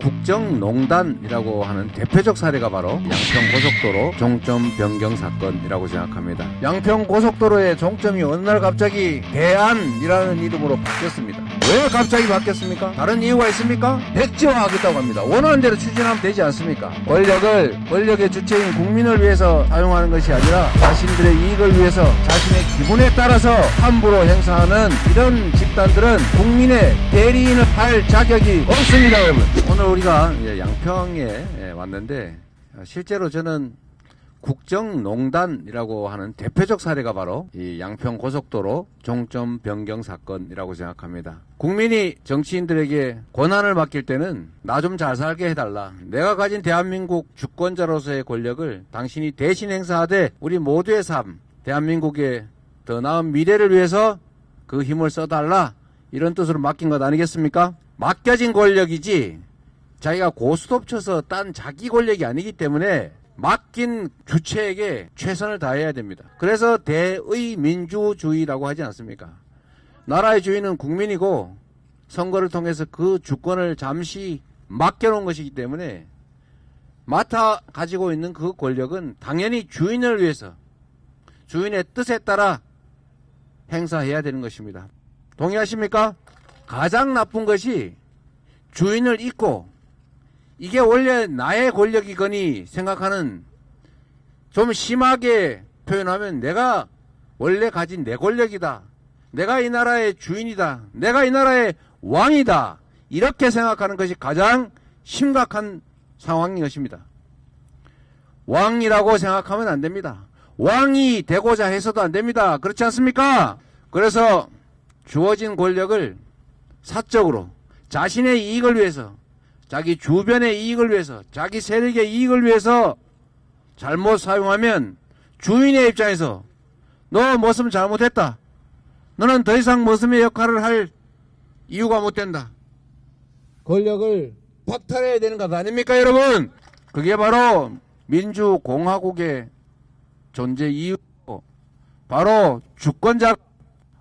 국정농단이라고 하는 대표적 사례가 바로 양평고속도로 종점 변경 사건이라고 생각합니다. 양평고속도로의 종점이 어느 날 갑자기 대안이라는 이름으로 바뀌었습니다. 왜 갑자기 바뀌었습니까? 다른 이유가 있습니까? 백지화하겠다고 합니다. 원하는 대로 추진하면 되지 않습니까? 권력의 주체인 국민을 위해서 사용하는 것이 아니라 자신들의 이익을 위해서 자신의 기분에 따라서 함부로 행사하는 이런 집단들은 국민의 대리인을 할 자격이 없습니다, 여러분. 오늘 우리가 양평에 왔는데 실제로 저는 국정농단이라고 하는 대표적 사례가 바로 이 양평고속도로 종점 변경 사건이라고 생각합니다. 국민이 정치인들에게 권한을 맡길 때는 나 좀 잘 살게 해달라. 내가 가진 대한민국 주권자로서의 권력을 당신이 대신 행사하되 우리 모두의 삶, 대한민국의 더 나은 미래를 위해서 그 힘을 써달라. 이런 뜻으로 맡긴 것 아니겠습니까? 맡겨진 권력이지 자기가 고스톱 쳐서 딴 자기 권력이 아니기 때문에 맡긴 주체에게 최선을 다해야 됩니다. 그래서 대의민주주의라고 하지 않습니까? 나라의 주인은 국민이고 선거를 통해서 그 주권을 잠시 맡겨놓은 것이기 때문에 맡아 가지고 있는 그 권력은 당연히 주인을 위해서 주인의 뜻에 따라 행사해야 되는 것입니다. 동의하십니까? 가장 나쁜 것이 주인을 잊고 이게 원래 나의 권력이거니 생각하는, 좀 심하게 표현하면 내가 원래 가진 내 권력이다. 내가 이 나라의 주인이다. 내가 이 나라의 왕이다. 이렇게 생각하는 것이 가장 심각한 상황인 것입니다. 왕이라고 생각하면 안 됩니다. 왕이 되고자 해서도 안 됩니다. 그렇지 않습니까? 그래서 주어진 권력을 사적으로 자신의 이익을 위해서, 자기 주변의 이익을 위해서, 자기 세력의 이익을 위해서 잘못 사용하면 주인의 입장에서 너 머슴 잘못했다. 너는 더 이상 머슴의 역할을 할 이유가 못 된다. 권력을 박탈해야 되는 것 아닙니까, 여러분? 그게 바로 민주공화국의 존재 이유고, 바로 주권자가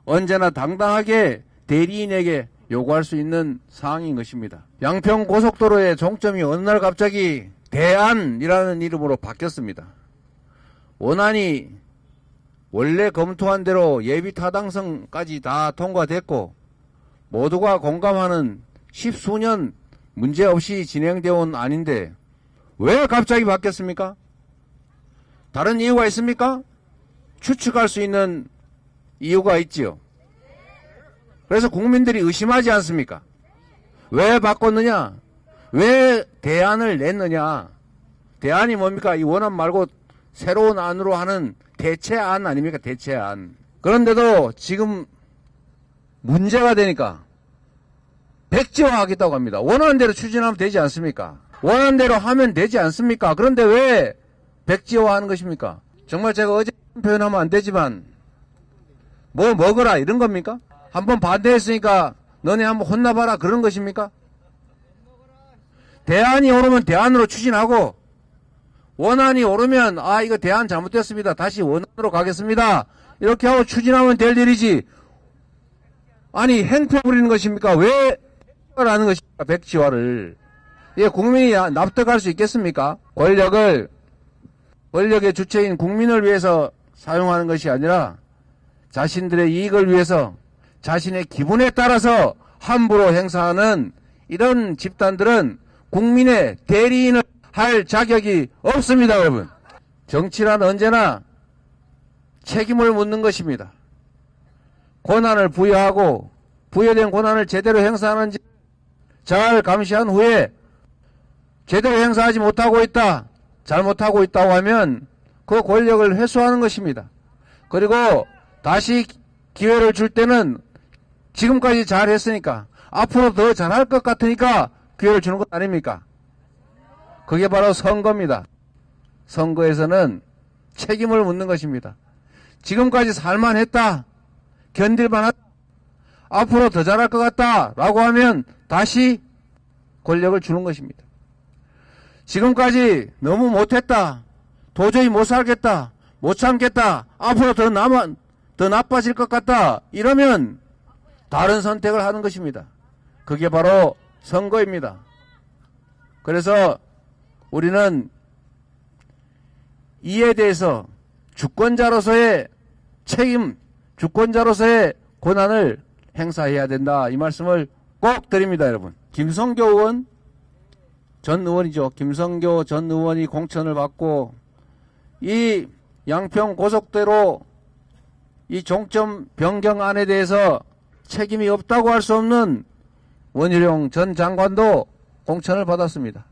언제나 당당하게 대리인에게 요구할 수 있는 사항인 것입니다. 양평고속도로의 종점이 어느 날 갑자기 대안이라는 이름으로 바뀌었습니다. 원안이 원래 검토한 대로 예비타당성까지 다 통과됐고 모두가 공감하는 10수년 문제없이 진행되어 온 안인데 왜 갑자기 바뀌었습니까? 다른 이유가 있습니까? 추측할 수 있는 이유가 있지요. 그래서 국민들이 의심하지 않습니까? 왜 바꿨느냐? 왜 대안을 냈느냐? 대안이 뭡니까? 이 원안 말고 새로운 안으로 하는 대체안 아닙니까? 대체안. 그런데도 지금 문제가 되니까 백지화하겠다고 합니다. 원하는 대로 추진하면 되지 않습니까? 원하는 대로 하면 되지 않습니까? 그런데 왜 백지화하는 것입니까? 정말 제가 어제 표현하면 안 되지만 뭐 먹어라 이런 겁니까? 한번 반대했으니까 너네 한번 혼나봐라 그런 것입니까? 대안이 오르면 대안으로 추진하고 원안이 오르면 아 이거 대안 잘못됐습니다. 다시 원안으로 가겠습니다. 이렇게 하고 추진하면 될 일이지. 아니 행패 부리는 것입니까? 왜 백지화를 하는 것입니까? 백지화를. 이게 국민이 납득할 수 있겠습니까? 권력의 주체인 국민을 위해서 사용하는 것이 아니라 자신들의 이익을 위해서 자신의 기분에 따라서 함부로 행사하는 이런 집단들은 국민의 대리인을 할 자격이 없습니다, 여러분. 정치란 언제나 책임을 묻는 것입니다. 권한을 부여하고 부여된 권한을 제대로 행사하는지 잘 감시한 후에 제대로 행사하지 못하고 있다, 잘못하고 있다고 하면 그 권력을 회수하는 것입니다. 그리고 다시 기회를 줄 때는 지금까지 잘했으니까 앞으로 더 잘할 것 같으니까 기회를 주는 것 아닙니까? 그게 바로 선거입니다. 선거에서는 책임을 묻는 것입니다. 지금까지 살만했다, 견딜만하다, 앞으로 더 잘할 것 같다 라고 하면 다시 권력을 주는 것입니다. 지금까지 너무 못했다, 도저히 못 살겠다, 못 참겠다, 앞으로 더 나빠질 것 같다 이러면 다른 선택을 하는 것입니다. 그게 바로 선거입니다. 그래서 우리는 이에 대해서 주권자로서의 책임, 주권자로서의 권한을 행사해야 된다. 이 말씀을 꼭 드립니다, 여러분. 김성교 의원, 전 의원이죠. 김성교 전 의원이 공천을 받고 이 양평 고속도로 이 종점 변경안에 대해서 책임이 없다고 할 수 없는 원희룡 전 장관도 공천을 받았습니다.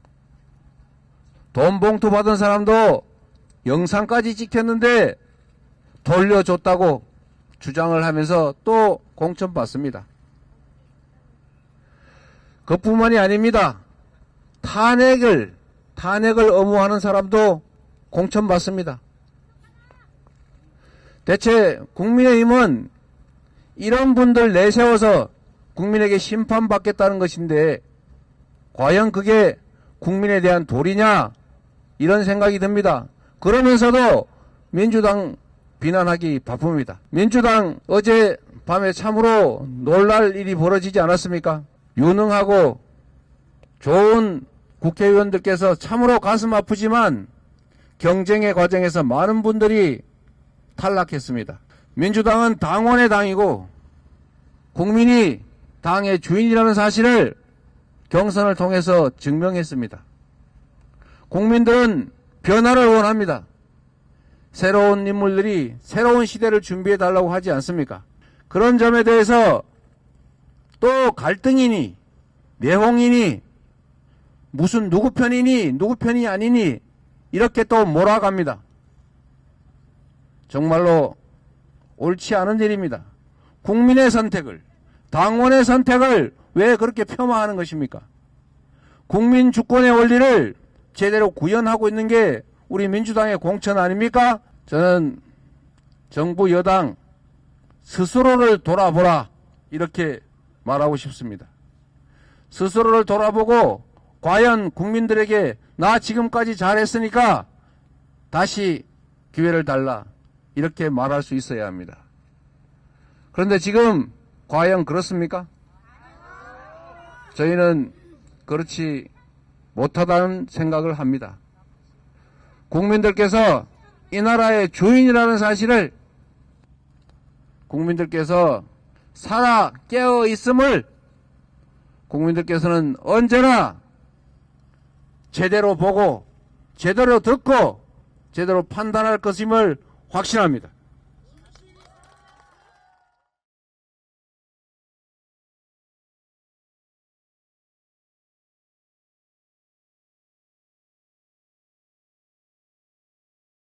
돈 봉투 받은 사람도 영상까지 찍혔는데 돌려줬다고 주장을 하면서 또 공천받습니다. 그뿐만이 아닙니다. 탄핵을 엄호하는 사람도 공천받습니다. 대체 국민의힘은 이런 분들 내세워서 국민에게 심판받겠다는 것인데 과연 그게 국민에 대한 도리냐 이런 생각이 듭니다. 그러면서도 민주당 비난하기 바쁩니다. 민주당 어제 밤에 참으로 놀랄 일이 벌어지지 않았습니까? 유능하고 좋은 국회의원들께서 참으로 가슴 아프지만 경쟁의 과정에서 많은 분들이 탈락했습니다. 민주당은 당원의 당이고 국민이 당의 주인이라는 사실을 경선을 통해서 증명했습니다. 국민들은 변화를 원합니다. 새로운 인물들이 새로운 시대를 준비해달라고 하지 않습니까? 그런 점에 대해서 또 갈등이니 내홍이니 무슨 누구 편이니 누구 편이 아니니 이렇게 또 몰아갑니다. 정말로 옳지 않은 일입니다. 국민의 선택을, 당원의 선택을 왜 그렇게 폄하하는 것입니까? 국민 주권의 원리를 제대로 구현하고 있는 게 우리 민주당의 공천 아닙니까? 저는 정부 여당 스스로를 돌아보라 이렇게 말하고 싶습니다. 스스로를 돌아보고 과연 국민들에게 나 지금까지 잘했으니까 다시 기회를 달라 이렇게 말할 수 있어야 합니다. 그런데 지금 과연 그렇습니까? 저희는 그렇지 못하다는 생각을 합니다. 국민들께서 이 나라의 주인이라는 사실을 국민들께서 살아 깨어 있음을 국민들께서는 언제나 제대로 보고 제대로 듣고 제대로 판단할 것임을 확신합니다.